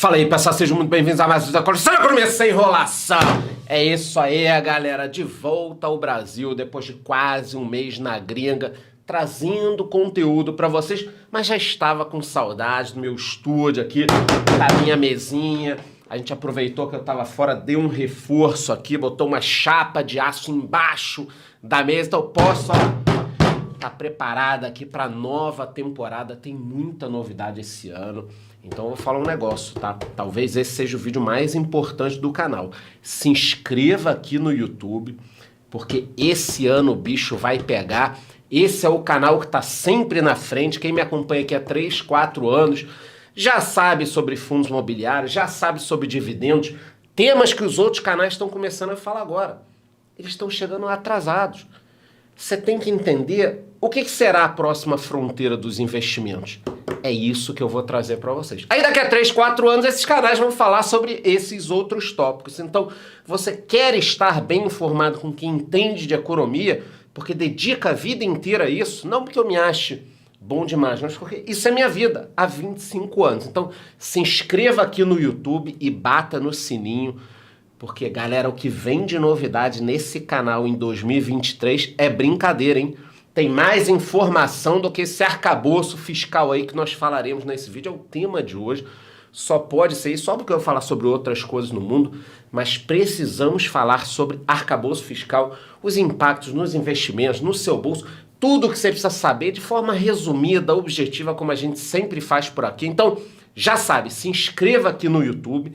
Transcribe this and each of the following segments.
Fala aí, pessoal, sejam muito bem-vindos a mais um vídeo da Economia Sem Enrolação. É isso aí, galera, de volta ao Brasil depois de quase um mês na gringa, trazendo conteúdo pra vocês, mas já estava com saudade do meu estúdio aqui, da minha mesinha. A gente aproveitou que eu tava fora, deu um reforço aqui, botou uma chapa de aço embaixo da mesa, então eu posso, tá preparada aqui pra nova temporada, tem muita novidade esse ano. Então eu vou falar um negócio, tá? Talvez esse seja o vídeo mais importante do canal. Se inscreva aqui no YouTube, porque esse ano o bicho vai pegar. Esse é o canal que tá sempre na frente. Quem me acompanha aqui há 3, 4 anos já sabe sobre fundos imobiliários, já sabe sobre dividendos, temas que os outros canais estão começando a falar agora. Eles estão chegando atrasados. Você tem que entender o que será a próxima fronteira dos investimentos. É isso que eu vou trazer para vocês. Aí daqui a 3, 4 anos esses canais vão falar sobre esses outros tópicos. Então, você quer estar bem informado com quem entende de economia, porque dedica a vida inteira a isso, não porque eu me ache bom demais, mas porque isso é minha vida há 25 anos. Então, se inscreva aqui no YouTube e bata no sininho, porque, galera, o que vem de novidade nesse canal em 2023 é brincadeira, hein? Tem mais informação do que esse arcabouço fiscal aí que nós falaremos nesse vídeo. É o tema de hoje. Só pode ser isso, só porque eu vou falar sobre outras coisas no mundo, mas precisamos falar sobre arcabouço fiscal, os impactos nos investimentos, no seu bolso, tudo que você precisa saber de forma resumida, objetiva, como a gente sempre faz por aqui. Então, já sabe, se inscreva aqui no YouTube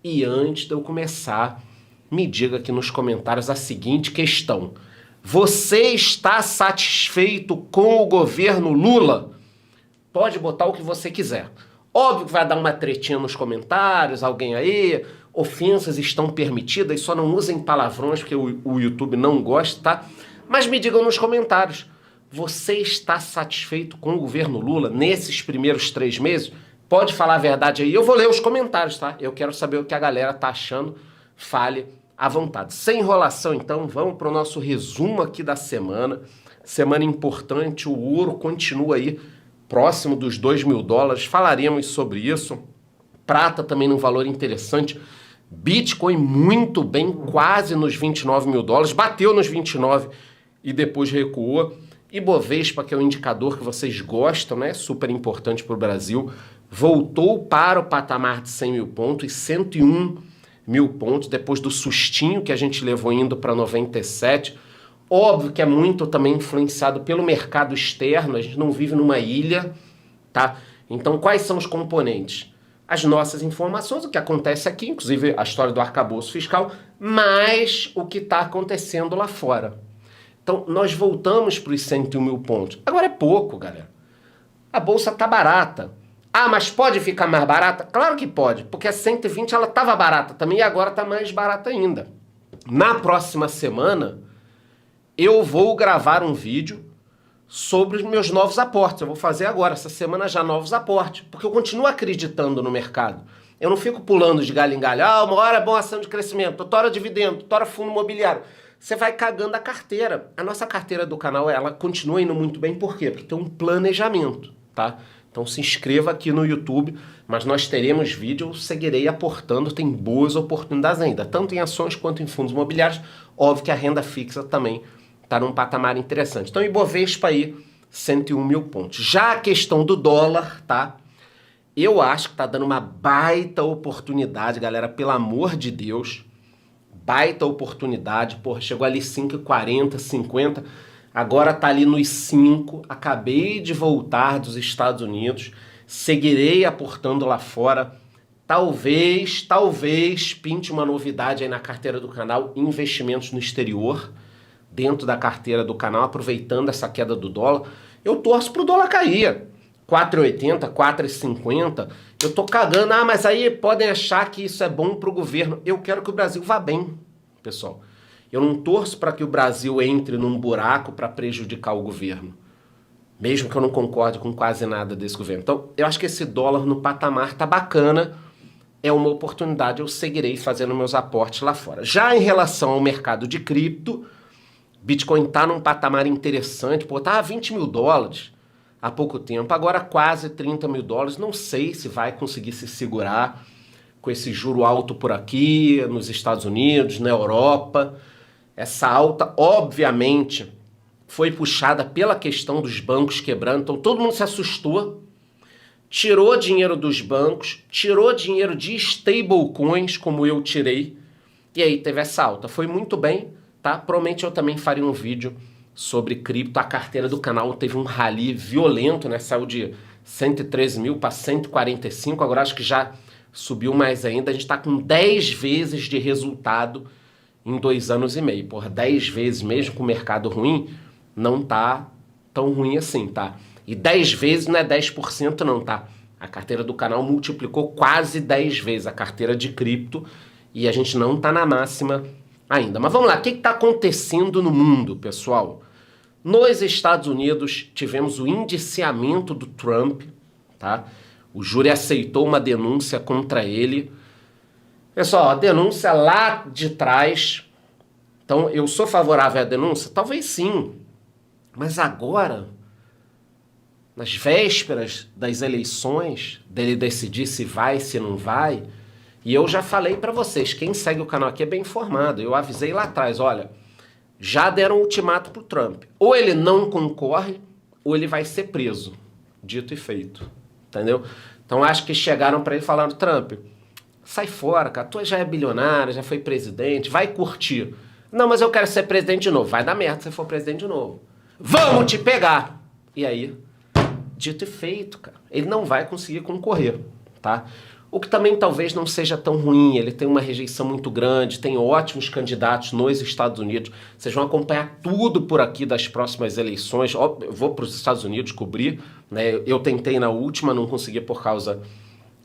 e antes de eu começar, me diga aqui nos comentários a seguinte questão. Você está satisfeito com o governo Lula? Pode botar o que você quiser. Óbvio que vai dar uma tretinha nos comentários, alguém aí, ofensas estão permitidas, só não usem palavrões porque o YouTube não gosta, tá? Mas me digam nos comentários, você está satisfeito com o governo Lula nesses primeiros 3 meses? Pode falar a verdade aí, eu vou ler os comentários, tá? Eu quero saber o que a galera tá achando, fale à vontade. Sem enrolação, então, vamos para o nosso resumo aqui da semana. Semana importante, o ouro continua aí próximo dos $2.000, falaremos sobre isso. Prata também num valor interessante. Bitcoin muito bem, quase nos $29.000, bateu nos 29 e depois recuou. Ibovespa, que é um indicador que vocês gostam, né? Super importante para o Brasil, voltou para o patamar de 100 mil pontos e 101 mil pontos, depois do sustinho que a gente levou indo para 97. Óbvio que é muito também influenciado pelo mercado externo, a gente não vive numa ilha, tá? Então, quais são os componentes? As nossas informações, o que acontece aqui, inclusive a história do arcabouço fiscal, mas o que está acontecendo lá fora. Então, nós voltamos para os 101 mil pontos. Agora é pouco, galera. A bolsa está barata. Ah, mas pode ficar mais barata? Claro que pode, porque a 120 ela estava barata também e agora está mais barata ainda. Na próxima semana, eu vou gravar um vídeo sobre os meus novos aportes. Eu vou fazer agora, essa semana já, novos aportes, porque eu continuo acreditando no mercado. Eu não fico pulando de galho em galho. Ah, uma hora é boa ação de crescimento, outra hora dividendo, outra hora fundo imobiliário. Você vai cagando a carteira. A nossa carteira do canal, ela continua indo muito bem, por quê? Porque tem um planejamento, tá? Então se inscreva aqui no YouTube, mas nós teremos vídeo, eu seguirei aportando, tem boas oportunidades ainda, tanto em ações quanto em fundos imobiliários. Óbvio que a renda fixa também está num patamar interessante. Então Ibovespa aí, 101 mil pontos. Já a questão do dólar, tá? Eu acho que tá dando uma baita oportunidade, galera, pelo amor de Deus. Baita oportunidade, porra, chegou ali 5,40, 50, agora tá ali nos 5, acabei de voltar dos Estados Unidos, seguirei aportando lá fora, talvez pinte uma novidade aí na carteira do canal, investimentos no exterior, dentro da carteira do canal, aproveitando essa queda do dólar, eu torço pro dólar cair, 4,80, 4,50, eu tô cagando, ah, mas aí podem achar que isso é bom pro governo. Eu quero que o Brasil vá bem, pessoal. Eu não torço para que o Brasil entre num buraco para prejudicar o governo, mesmo que eu não concorde com quase nada desse governo. Então, eu acho que esse dólar no patamar tá bacana, é uma oportunidade, eu seguirei fazendo meus aportes lá fora. Já em relação ao mercado de cripto, Bitcoin tá num patamar interessante, pô, tá a $20.000, há pouco tempo, agora quase $30.000, não sei se vai conseguir se segurar. com esse juro alto por aqui, nos Estados Unidos, na Europa. Essa alta, obviamente, foi puxada pela questão dos bancos quebrando, então todo mundo se assustou, tirou dinheiro dos bancos, tirou dinheiro de stablecoins, como eu tirei, e aí teve essa alta. Foi muito bem, tá? Provavelmente eu também faria um vídeo sobre cripto. A carteira do canal teve um rally violento, né? Saiu de 113 mil para 145, agora acho que já subiu mais ainda. A gente está com 10 vezes de resultado em 2 anos e meio. Porra, 10 vezes, mesmo com o mercado ruim, não tá tão ruim assim, tá? E 10 vezes não é 10% não, tá? A carteira do canal multiplicou quase 10 vezes a carteira de cripto e a gente não tá na máxima ainda. Mas vamos lá, o que está acontecendo no mundo, pessoal? Nos Estados Unidos tivemos o indiciamento do Trump, tá? O júri aceitou uma denúncia contra ele. Pessoal, a denúncia lá de trás. Então, eu sou favorável à denúncia? Talvez sim. Mas agora, nas vésperas das eleições, dele decidir se vai, se não vai, e eu já falei para vocês, quem segue o canal aqui é bem informado. Eu avisei lá atrás, olha, já deram um ultimato pro Trump. Ou ele não concorre, ou ele vai ser preso. Dito e feito. Entendeu? Então acho que chegaram para ele falando, Trump, sai fora, cara, tu já é bilionário, já foi presidente, vai curtir. Não, mas eu quero ser presidente de novo. Vai dar merda se você for presidente de novo. Vamos te pegar! E aí, dito e feito, cara, ele não vai conseguir concorrer, tá? O que também talvez não seja tão ruim, ele tem uma rejeição muito grande, tem ótimos candidatos nos Estados Unidos. Vocês vão acompanhar tudo por aqui das próximas eleições. Eu vou para os Estados Unidos cobrir, né? Eu tentei na última, não consegui por causa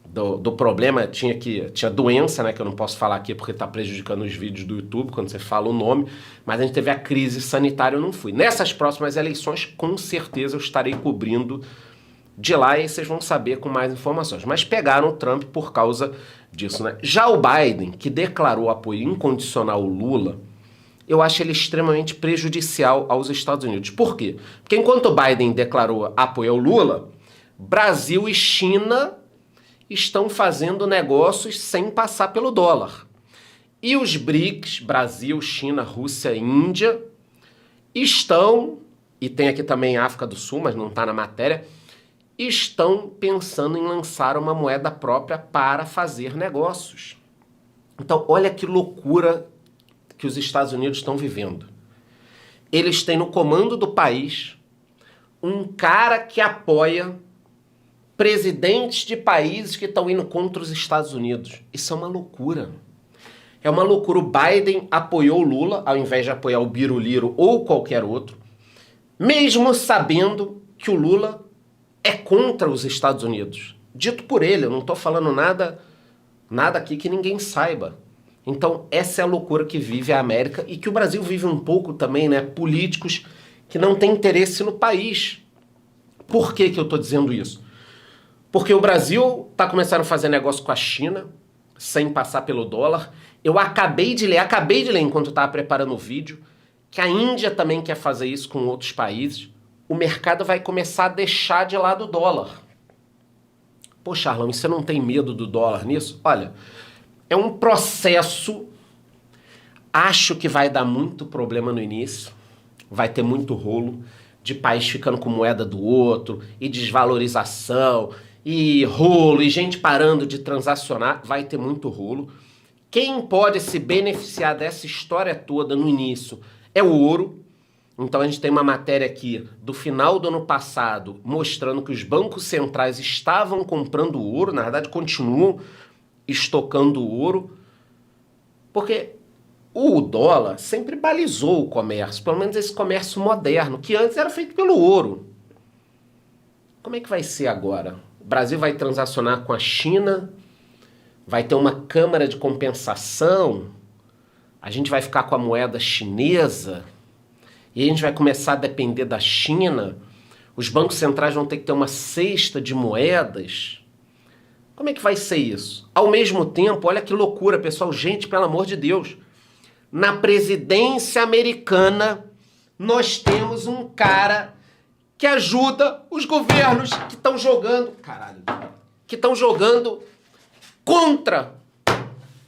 do problema, tinha doença, né, que eu não posso falar aqui porque está prejudicando os vídeos do YouTube quando você fala o nome, mas a gente teve a crise sanitária, eu não fui. Nessas próximas eleições, com certeza eu estarei cobrindo de lá e vocês vão saber com mais informações. Mas pegaram o Trump por causa disso, né? Já o Biden, que declarou apoio incondicional ao Lula, eu acho ele extremamente prejudicial aos Estados Unidos. Por quê? Porque enquanto o Biden declarou apoio ao Lula, Brasil e China estão fazendo negócios sem passar pelo dólar. E os BRICS, Brasil, China, Rússia e Índia, estão, e tem aqui também África do Sul, mas não está na matéria, estão pensando em lançar uma moeda própria para fazer negócios. Então, olha que loucura que os Estados Unidos estão vivendo. Eles têm no comando do país um cara que apoia presidentes de países que estão indo contra os Estados Unidos. Isso é uma loucura. É uma loucura. O Biden apoiou o Lula, ao invés de apoiar o Biruliro ou qualquer outro, mesmo sabendo que o Lula é contra os Estados Unidos. Dito por ele, eu não estou falando nada aqui que ninguém saiba. Então, essa é a loucura que vive a América e que o Brasil vive um pouco também, né? Políticos que não têm interesse no país. Por que eu estou dizendo isso? Porque o Brasil está começando a fazer negócio com a China, sem passar pelo dólar. Eu acabei de ler enquanto eu estava preparando o vídeo, que a Índia também quer fazer isso com outros países. O mercado vai começar a deixar de lado o dólar. Pô, Charlão, e você não tem medo do dólar nisso? Olha, é um processo, acho que vai dar muito problema no início, vai ter muito rolo, de país ficando com moeda do outro, e desvalorização, e rolo, e gente parando de transacionar, vai ter muito rolo. Quem pode se beneficiar dessa história toda no início é o ouro. Então a gente tem uma matéria aqui do final do ano passado mostrando que os bancos centrais estavam comprando ouro, na verdade continuam estocando ouro, porque o dólar sempre balizou o comércio, pelo menos esse comércio moderno, que antes era feito pelo ouro. Como é que vai ser agora? O Brasil vai transacionar com a China, vai ter uma câmara de compensação, a gente vai ficar com a moeda chinesa, e a gente vai começar a depender da China, os bancos centrais vão ter que ter uma cesta de moedas. Como é que vai ser isso? Ao mesmo tempo, olha que loucura, pessoal, gente, pelo amor de Deus, na presidência americana, nós temos um cara que ajuda os governos que estão jogando, que estão jogando contra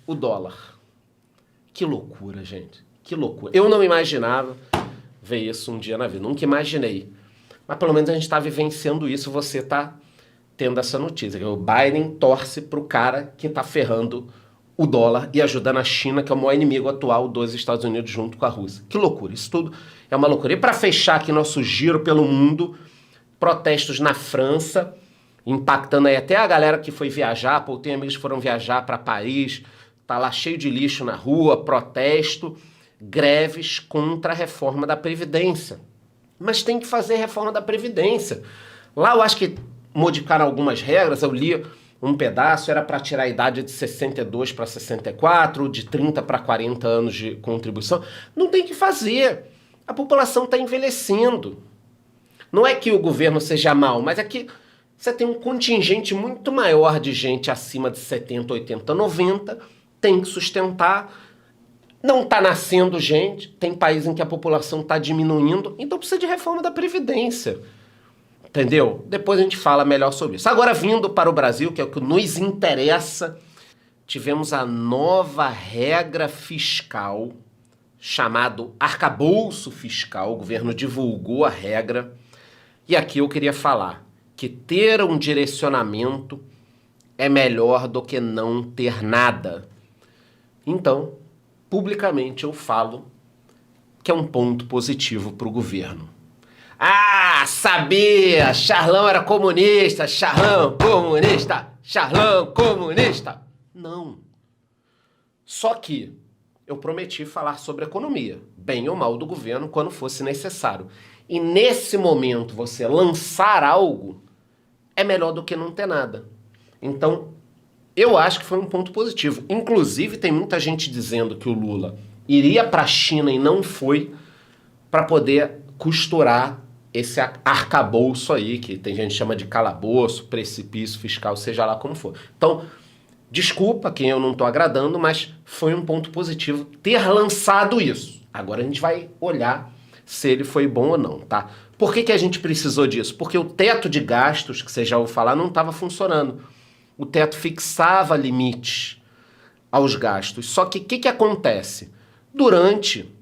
o dólar. Que loucura, gente. Que loucura. Eu não imaginava ver isso um dia na vida. Nunca imaginei. Mas pelo menos a gente está vivenciando isso. Você está tendo essa notícia. Que o Biden torce para o cara que está ferrando o dólar e ajudando a China, que é o maior inimigo atual dos Estados Unidos junto com a Rússia. Que loucura. Isso tudo é uma loucura. E para fechar aqui nosso giro pelo mundo, protestos na França, impactando aí até a galera que foi viajar. Pô, tem amigos que foram viajar para Paris, tá lá cheio de lixo na rua, protesto, greves contra a reforma da Previdência. Mas tem que fazer reforma da Previdência. Lá eu acho que modificaram algumas regras, eu li um pedaço, era para tirar a idade de 62 para 64, de 30 para 40 anos de contribuição. Não tem que fazer. A população está envelhecendo. Não é que o governo seja mau, mas é que você tem um contingente muito maior de gente acima de 70, 80, 90, tem que sustentar. Não está nascendo gente, tem países em que a população está diminuindo, então precisa de reforma da Previdência. Entendeu? Depois a gente fala melhor sobre isso. Agora, vindo para o Brasil, que é o que nos interessa, tivemos a nova regra fiscal, chamado arcabouço fiscal. O governo divulgou a regra. E aqui eu queria falar que ter um direcionamento é melhor do que não ter nada. Então, publicamente eu falo que é um ponto positivo para o governo. Ah, sabia! Charlão era comunista! Charlão comunista! Charlão comunista! Não. Só que eu prometi falar sobre economia, bem ou mal do governo, quando fosse necessário. E nesse momento você lançar algo é melhor do que não ter nada. Então, eu acho que foi um ponto positivo. Inclusive, tem muita gente dizendo que o Lula iria para a China e não foi para poder costurar esse arcabouço aí, que tem gente que chama de calabouço, precipício fiscal, seja lá como for. Então, desculpa quem eu não estou agradando, mas foi um ponto positivo ter lançado isso. Agora a gente vai olhar se ele foi bom ou não, tá? Por que a gente precisou disso? Porque o teto de gastos, que você já ouviu falar, não estava funcionando. O teto fixava limites aos gastos. Só que o que acontece? Durante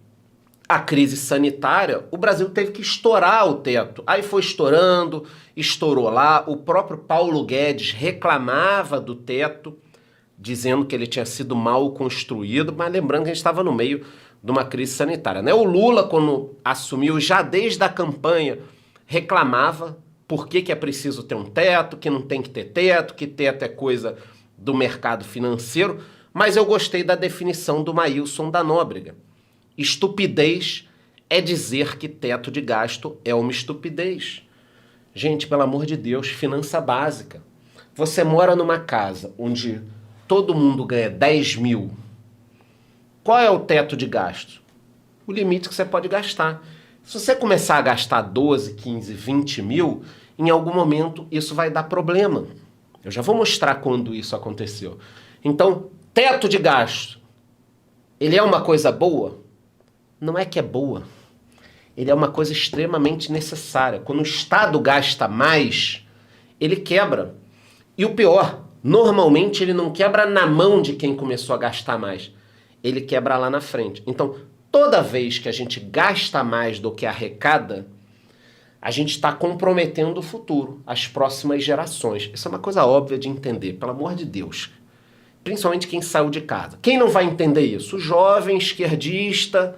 a crise sanitária, o Brasil teve que estourar o teto. Aí foi estourando, estourou lá. O próprio Paulo Guedes reclamava do teto, dizendo que ele tinha sido mal construído, mas lembrando que a gente estava no meio de uma crise sanitária, né? O Lula, quando assumiu, já desde a campanha, reclamava por que é preciso ter um teto, que não tem que ter teto, que teto é coisa do mercado financeiro, mas eu gostei da definição do Maílson da Nóbrega. Estupidez é dizer que teto de gasto é uma estupidez. Gente, pelo amor de Deus, finança básica. Você mora numa casa onde todo mundo ganha 10 mil. Qual é o teto de gasto? O limite que você pode gastar. Se você começar a gastar 12, 15, 20 mil, em algum momento isso vai dar problema. Eu já vou mostrar quando isso aconteceu. Então, teto de gasto, ele é uma coisa boa? Não é que é boa. Ele é uma coisa extremamente necessária. Quando o Estado gasta mais, ele quebra. E o pior, normalmente ele não quebra na mão de quem começou a gastar mais. Ele quebra lá na frente. Então, toda vez que a gente gasta mais do que arrecada, a gente está comprometendo o futuro, as próximas gerações. Isso é uma coisa óbvia de entender, pelo amor de Deus. Principalmente quem saiu de casa. Quem não vai entender isso? O jovem esquerdista,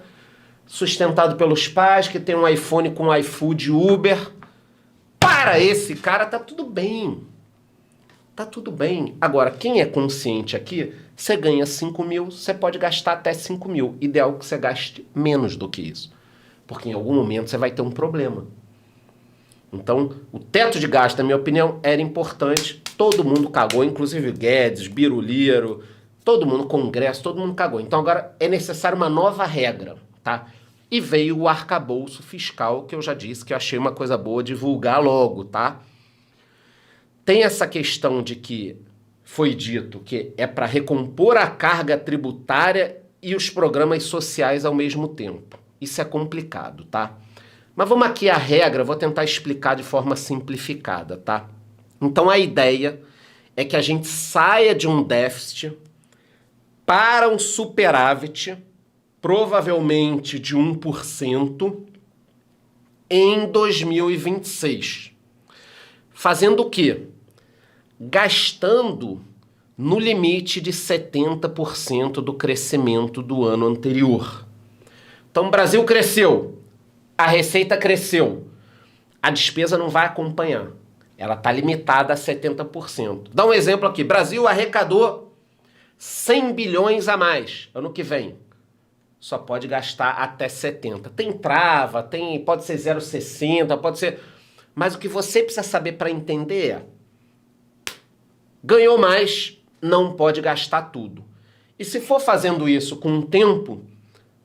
sustentado pelos pais, que tem um iPhone com iFood, Uber. Para esse cara, tá tudo bem. Tá tudo bem. Agora, quem é consciente aqui, você ganha 5 mil, você pode gastar até 5 mil. Ideal que você gaste menos do que isso. Porque em algum momento você vai ter um problema. Então, o teto de gasto, na minha opinião, era importante. Todo mundo cagou, inclusive Guedes, Biruliro, todo mundo, Congresso, todo mundo cagou. Então agora é necessário uma nova regra, tá? E veio o arcabouço fiscal, que eu já disse que eu achei uma coisa boa divulgar logo, tá? Tem essa questão de que foi dito que é para recompor a carga tributária e os programas sociais ao mesmo tempo. Isso é complicado, tá? Mas vamos aqui à regra, vou tentar explicar de forma simplificada, tá? Então a ideia é que a gente saia de um déficit para um superávit, provavelmente de 1%, em 2026. Fazendo o quê? Gastando no limite de 70% do crescimento do ano anterior. Então o Brasil cresceu, a receita cresceu, a despesa não vai acompanhar. Ela está limitada a 70%. Dá um exemplo aqui, Brasil arrecadou 100 bilhões a mais ano que vem. Só pode gastar até 70. Tem trava, pode ser 0,60, pode ser... Mas o que você precisa saber para entender é... Ganhou mais, não pode gastar tudo. E se for fazendo isso com o tempo,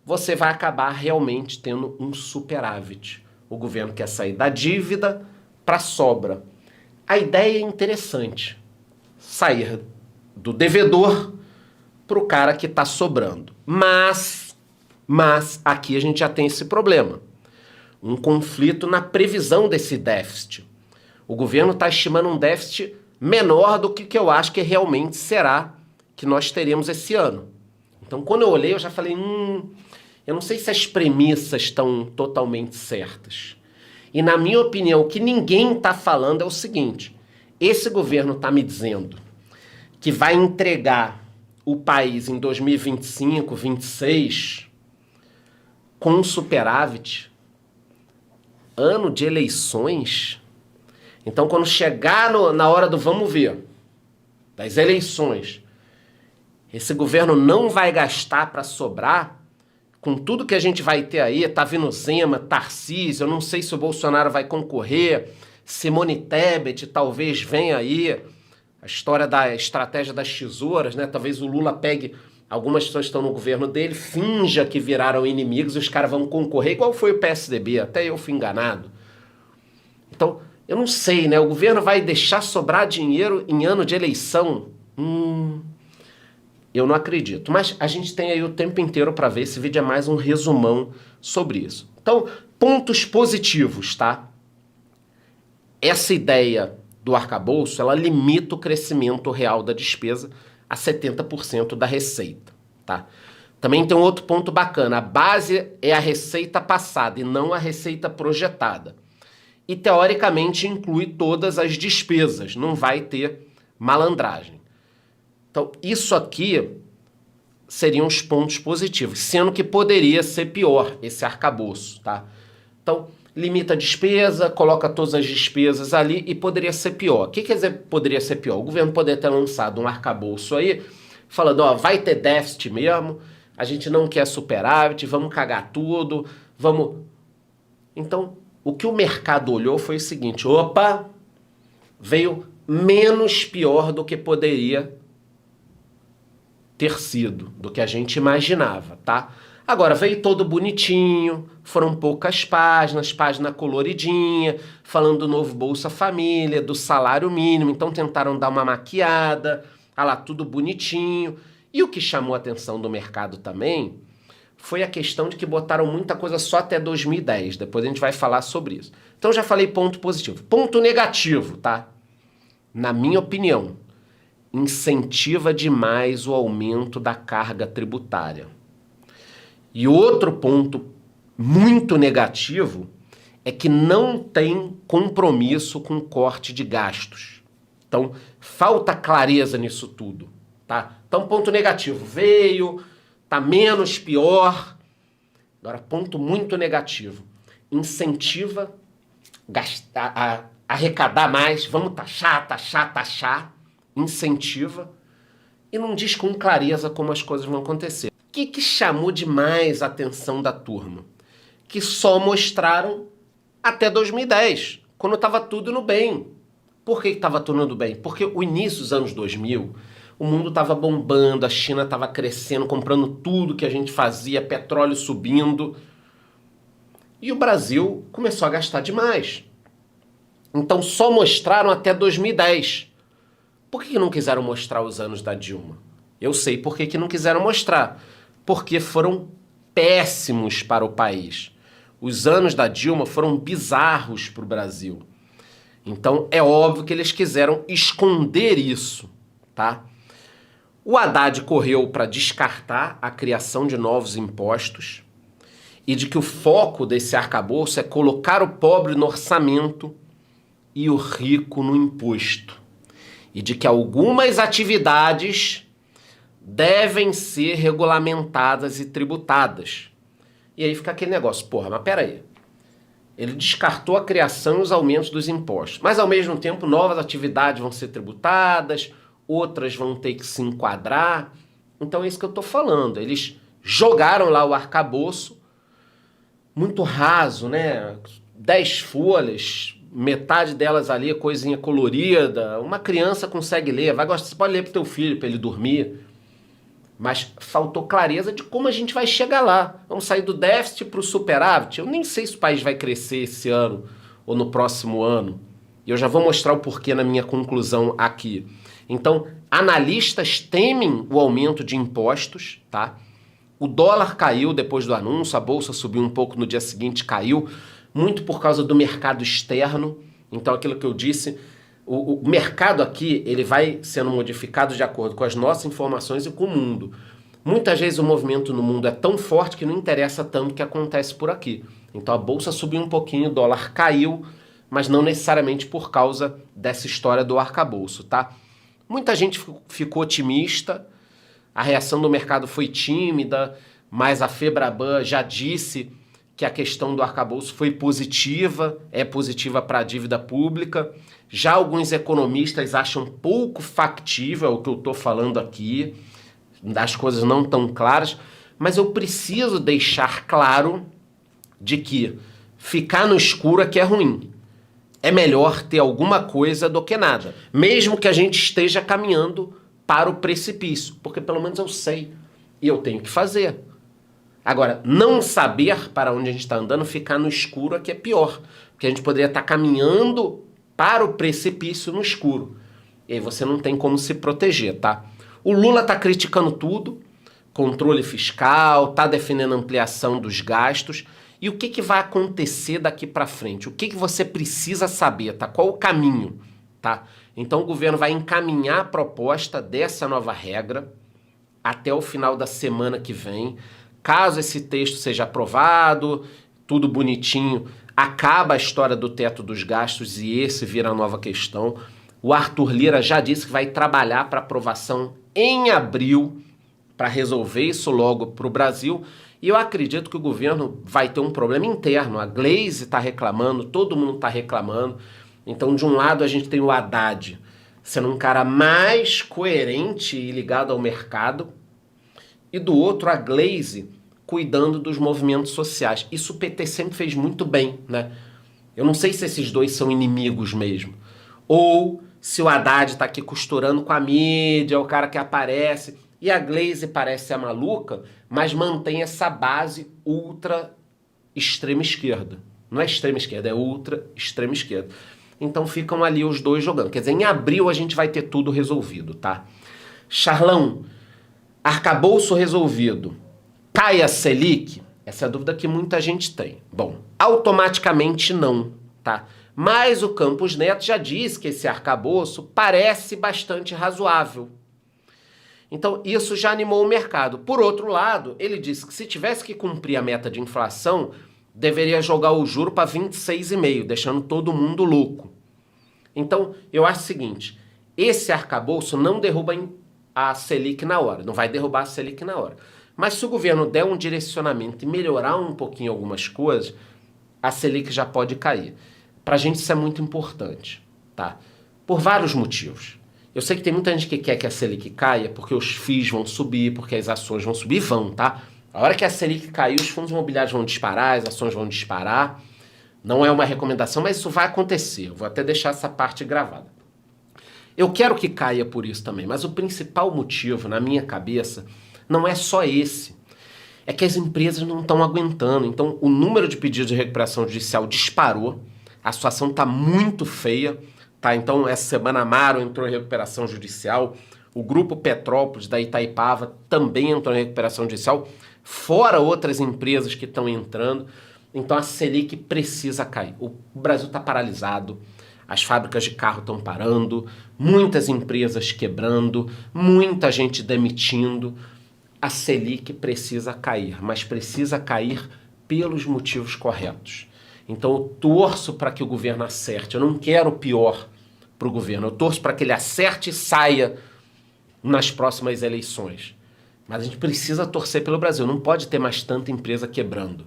você vai acabar realmente tendo um superávit. O governo quer sair da dívida para sobra. A ideia é interessante. Sair do devedor para o cara que está sobrando. Mas aqui a gente já tem esse problema. Um conflito na previsão desse déficit. O governo está estimando um déficit menor do que eu acho que realmente será que nós teremos esse ano. Então, quando eu olhei, eu já falei, eu não sei se as premissas estão totalmente certas. E na minha opinião, o que ninguém está falando é o seguinte, esse governo está me dizendo que vai entregar o país em 2025, 2026, com um superávit, ano de eleições. Então, quando chegar na hora do vamos ver, das eleições, esse governo não vai gastar para sobrar, com tudo que a gente vai ter aí, tá vindo Zema, Tarcísio, eu não sei se o Bolsonaro vai concorrer, Simone Tebet talvez venha aí, a história da estratégia das tesouras, né? Talvez o Lula pegue algumas pessoas que estão no governo dele, finja que viraram inimigos e os caras vão concorrer, igual foi o PSDB, até eu fui enganado. Então, eu não sei, né? O governo vai deixar sobrar dinheiro em ano de eleição? Eu não acredito. Mas a gente tem aí o tempo inteiro para ver. Esse vídeo é mais um resumão sobre isso. Então, pontos positivos, tá? Essa ideia do arcabouço, ela limita o crescimento real da despesa a 70% da receita, tá? Também tem um outro ponto bacana. A base é a receita passada e não a receita projetada. E, teoricamente, inclui todas as despesas. Não vai ter malandragem. Então, isso aqui seriam os pontos positivos, sendo que poderia ser pior esse arcabouço, tá? Então, limita a despesa, coloca todas as despesas ali e poderia ser pior. O que quer dizer poderia ser pior? O governo poderia ter lançado um arcabouço aí, falando, ó, vai ter déficit mesmo, a gente não quer superávit, vamos cagar tudo, vamos... Então, o que o mercado olhou foi o seguinte, opa, veio menos pior do que poderia ter sido, do que a gente imaginava, tá? Agora, veio todo bonitinho, foram poucas páginas, página coloridinha, falando do novo Bolsa Família, do salário mínimo, então tentaram dar uma maquiada, ah lá, tudo bonitinho. E o que chamou a atenção do mercado também foi a questão de que botaram muita coisa só até 2010, depois a gente vai falar sobre isso. Então já falei ponto positivo. Ponto negativo, tá? Na minha opinião, incentiva demais o aumento da carga tributária. E outro ponto muito negativo é que não tem compromisso com corte de gastos. Então, falta clareza nisso tudo, tá? Então, ponto negativo, veio, tá menos pior. Agora, ponto muito negativo, incentiva gastar, arrecadar mais, vamos taxar, incentiva e não diz com clareza como as coisas vão acontecer. O que chamou demais a atenção da turma? Que só mostraram até 2010, quando estava tudo no bem. Por que estava tudo no bem? Porque o início dos anos 2000, o mundo estava bombando, a China estava crescendo, comprando tudo que a gente fazia, petróleo subindo. E o Brasil começou a gastar demais. Então só mostraram até 2010. Por que não quiseram mostrar os anos da Dilma? Eu sei por que não quiseram mostrar. Porque foram péssimos para o país. Os anos da Dilma foram bizarros para o Brasil. Então é óbvio que eles quiseram esconder isso, tá? O Haddad correu para descartar a criação de novos impostos e de que o foco desse arcabouço é colocar o pobre no orçamento e o rico no imposto. E de que algumas atividades devem ser regulamentadas e tributadas. E aí fica aquele negócio, porra, mas peraí. Ele descartou a criação e os aumentos dos impostos. Mas, ao mesmo tempo, novas atividades vão ser tributadas, outras vão ter que se enquadrar. Então é isso que eu estou falando. Eles jogaram lá o arcabouço, muito raso, né? 10 folhas, metade delas ali, coisinha colorida. Uma criança consegue ler, vai gostar, você pode ler para o teu filho, para ele dormir. Mas faltou clareza de como a gente vai chegar lá. Vamos sair do déficit para o superávit? Eu nem sei se o país vai crescer esse ano ou no próximo ano. E eu já vou mostrar o porquê na minha conclusão aqui. Então, analistas temem o aumento de impostos, tá? O dólar caiu depois do anúncio, a bolsa subiu um pouco no dia seguinte, caiu, muito por causa do mercado externo. Então, aquilo que eu disse, o mercado aqui, ele vai sendo modificado de acordo com as nossas informações e com o mundo. Muitas vezes o movimento no mundo é tão forte que não interessa tanto o que acontece por aqui. Então a bolsa subiu um pouquinho, o dólar caiu, mas não necessariamente por causa dessa história do arcabouço, tá? Muita gente ficou otimista, a reação do mercado foi tímida, mas a Febraban já disse que a questão do arcabouço foi positiva, é positiva para a dívida pública. Já alguns economistas acham pouco factível o que eu estou falando aqui, as coisas não tão claras, mas eu preciso deixar claro de que ficar no escuro é que é ruim. É melhor ter alguma coisa do que nada, mesmo que a gente esteja caminhando para o precipício, porque pelo menos eu sei e eu tenho que fazer. Agora, não saber para onde a gente está andando, ficar no escuro é que é pior, porque a gente poderia estar caminhando para o precipício no escuro. E aí você não tem como se proteger, tá? O Lula está criticando tudo, controle fiscal, está defendendo ampliação dos gastos. E o que vai acontecer daqui para frente? O que você precisa saber, tá? Qual o caminho, tá? Então o governo vai encaminhar a proposta dessa nova regra até o final da semana que vem. Caso esse texto seja aprovado, tudo bonitinho, acaba a história do teto dos gastos e esse vira a nova questão. O Arthur Lira já disse que vai trabalhar para aprovação em abril para resolver isso logo para o Brasil. E eu acredito que o governo vai ter um problema interno. A Glaze está reclamando, todo mundo está reclamando. Então, de um lado, a gente tem o Haddad sendo um cara mais coerente e ligado ao mercado. E do outro, a Glaze cuidando dos movimentos sociais. Isso o PT sempre fez muito bem, né? Eu não sei se esses dois são inimigos mesmo. Ou se o Haddad está aqui costurando com a mídia, o cara que aparece. E a Glaze parece a maluca, mas mantém essa base ultra extrema esquerda. Não é extrema esquerda, é ultra extrema esquerda. Então ficam ali os dois jogando. Quer dizer, em abril a gente vai ter tudo resolvido, tá? Charlão, arcabouço resolvido. Cai a Selic? Essa é a dúvida que muita gente tem. Bom, automaticamente não, tá? Mas o Campos Neto já disse que esse arcabouço parece bastante razoável. Então, isso já animou o mercado. Por outro lado, ele disse que se tivesse que cumprir a meta de inflação, deveria jogar o juro para 26,5, deixando todo mundo louco. Então, eu acho o seguinte, esse arcabouço não derruba a Selic na hora, não vai derrubar a Selic na hora. Mas se o governo der um direcionamento e melhorar um pouquinho algumas coisas, a Selic já pode cair. Pra gente isso é muito importante, tá? Por vários motivos. Eu sei que tem muita gente que quer que a Selic caia porque os FIIs vão subir, porque as ações vão subir, vão, tá? A hora que a Selic cair, os fundos imobiliários vão disparar, as ações vão disparar. Não é uma recomendação, mas isso vai acontecer. Eu vou até deixar essa parte gravada. Eu quero que caia por isso também, mas o principal motivo, na minha cabeça, não é só esse. É que as empresas não estão aguentando. Então, o número de pedidos de recuperação judicial disparou. A situação está muito feia. Tá, então, essa semana a Amaro entrou em recuperação judicial, o Grupo Petrópolis da Itaipava também entrou em recuperação judicial, fora outras empresas que estão entrando. Então, a Selic precisa cair. O Brasil está paralisado, As fábricas de carro estão parando, muitas empresas quebrando, muita gente demitindo. A Selic precisa cair, mas precisa cair pelos motivos corretos. Então eu torço para que o governo acerte. Eu não quero o pior para o governo. Eu torço para que ele acerte e saia nas próximas eleições. Mas a gente precisa torcer pelo Brasil. Não pode ter mais tanta empresa quebrando.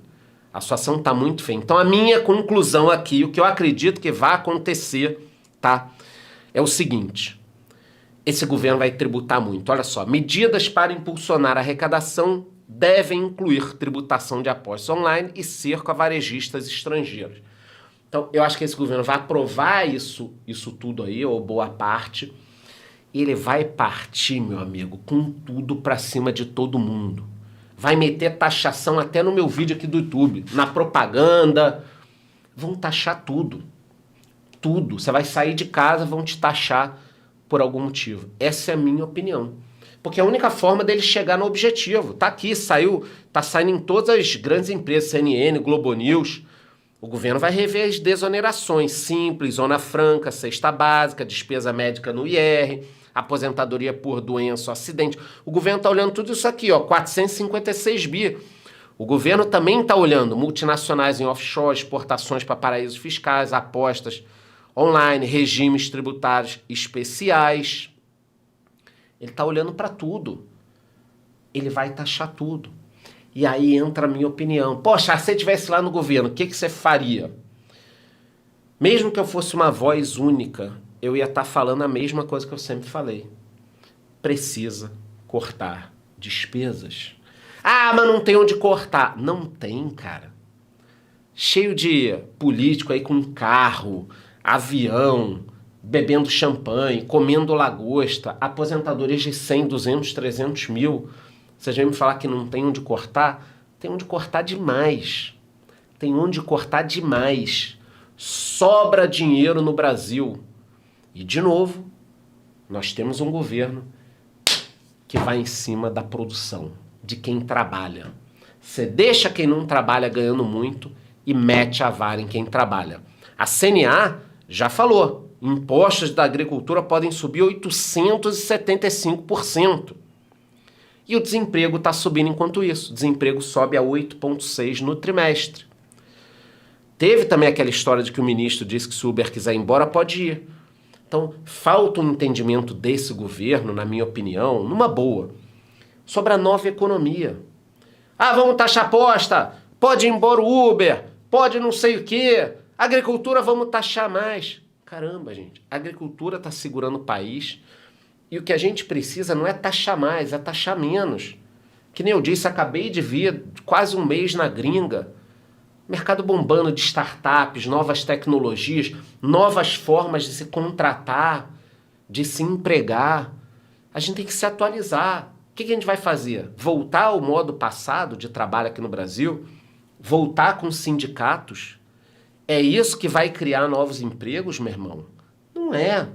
A situação está muito feia. Então a minha conclusão aqui, o que eu acredito que vai acontecer, tá? É o seguinte. Esse governo vai tributar muito. Olha só, medidas para impulsionar a arrecadação devem incluir tributação de apostas online e cerco a varejistas estrangeiros. Então, eu acho que esse governo vai aprovar isso tudo aí, ou boa parte, e ele vai partir, meu amigo, com tudo pra cima de todo mundo. Vai meter taxação até no meu vídeo aqui do YouTube, na propaganda. Vão taxar tudo. Tudo. Você vai sair de casa, vão te taxar por algum motivo. Essa é a minha opinião. Porque é a única forma dele chegar no objetivo. Tá aqui, tá saindo em todas as grandes empresas, CNN, Globo News. O governo vai rever as desonerações, Simples, Zona Franca, cesta básica, despesa médica no IR, aposentadoria por doença ou acidente. O governo tá olhando tudo isso aqui, ó, 456 bi. O governo também tá olhando multinacionais em offshore, exportações para paraísos fiscais, apostas online, regimes tributários especiais. Ele está olhando para tudo. Ele vai taxar tudo. E aí entra a minha opinião. Poxa, se você estivesse lá no governo, o que você faria? Mesmo que eu fosse uma voz única, eu ia estar falando a mesma coisa que eu sempre falei. Precisa cortar despesas. Ah, mas não tem onde cortar. Não tem, cara. Cheio de político aí com carro, avião, bebendo champanhe, comendo lagosta, aposentadorias de 100, 200, 300 mil. Vocês vêm me falar que não tem onde cortar? Tem onde cortar demais. Tem onde cortar demais. Sobra dinheiro no Brasil. E, de novo, nós temos um governo que vai em cima da produção, de quem trabalha. Você deixa quem não trabalha ganhando muito e mete a vara em quem trabalha. A CNA já falou. Impostos da agricultura podem subir 875%. E o desemprego está subindo enquanto isso. O desemprego sobe a 8,6% no trimestre. Teve também aquela história de que o ministro disse que se o Uber quiser ir embora, pode ir. Então, falta um entendimento desse governo, na minha opinião, numa boa, sobre a nova economia. Ah, vamos taxar aposta, pode ir embora o Uber, pode não sei o quê, agricultura vamos taxar mais. Caramba, gente, a agricultura está segurando o país e o que a gente precisa não é taxar mais, é taxar menos. Que nem eu disse, acabei de vir quase um mês na gringa. Mercado bombando de startups, novas tecnologias, novas formas de se contratar, de se empregar. A gente tem que se atualizar. O que a gente vai fazer? Voltar ao modo passado de trabalho aqui no Brasil? Voltar com sindicatos? É isso que vai criar novos empregos, meu irmão? Não é.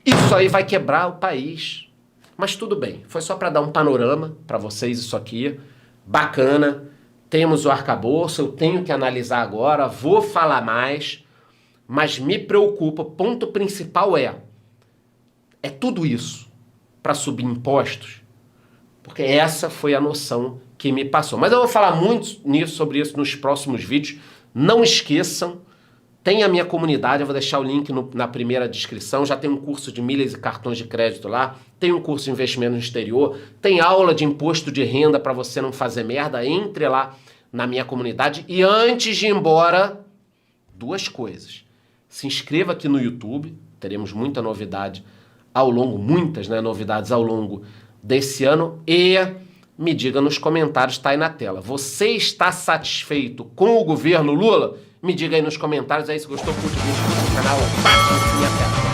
Isso aí vai quebrar o país. Mas tudo bem, foi só para dar um panorama para vocês isso aqui. Bacana. Temos o arcabouço, eu tenho que analisar agora, vou falar mais, mas me preocupa, ponto principal é tudo isso para subir impostos? Porque essa foi a noção que me passou. Mas eu vou falar muito sobre isso nos próximos vídeos. Não esqueçam, tem a minha comunidade, eu vou deixar o link na primeira descrição, já tem um curso de milhas e cartões de crédito lá, tem um curso de investimento no exterior, tem aula de imposto de renda para você não fazer merda, entre lá na minha comunidade. E antes de ir embora, duas coisas. Se inscreva aqui no YouTube, teremos muita novidade ao longo, novidades ao longo desse ano, e me diga nos comentários, tá aí na tela. Você está satisfeito com o governo Lula? Me diga aí nos comentários. Aí se gostou, curte o vídeo, inscreva no canal, bate no sininho e aperta.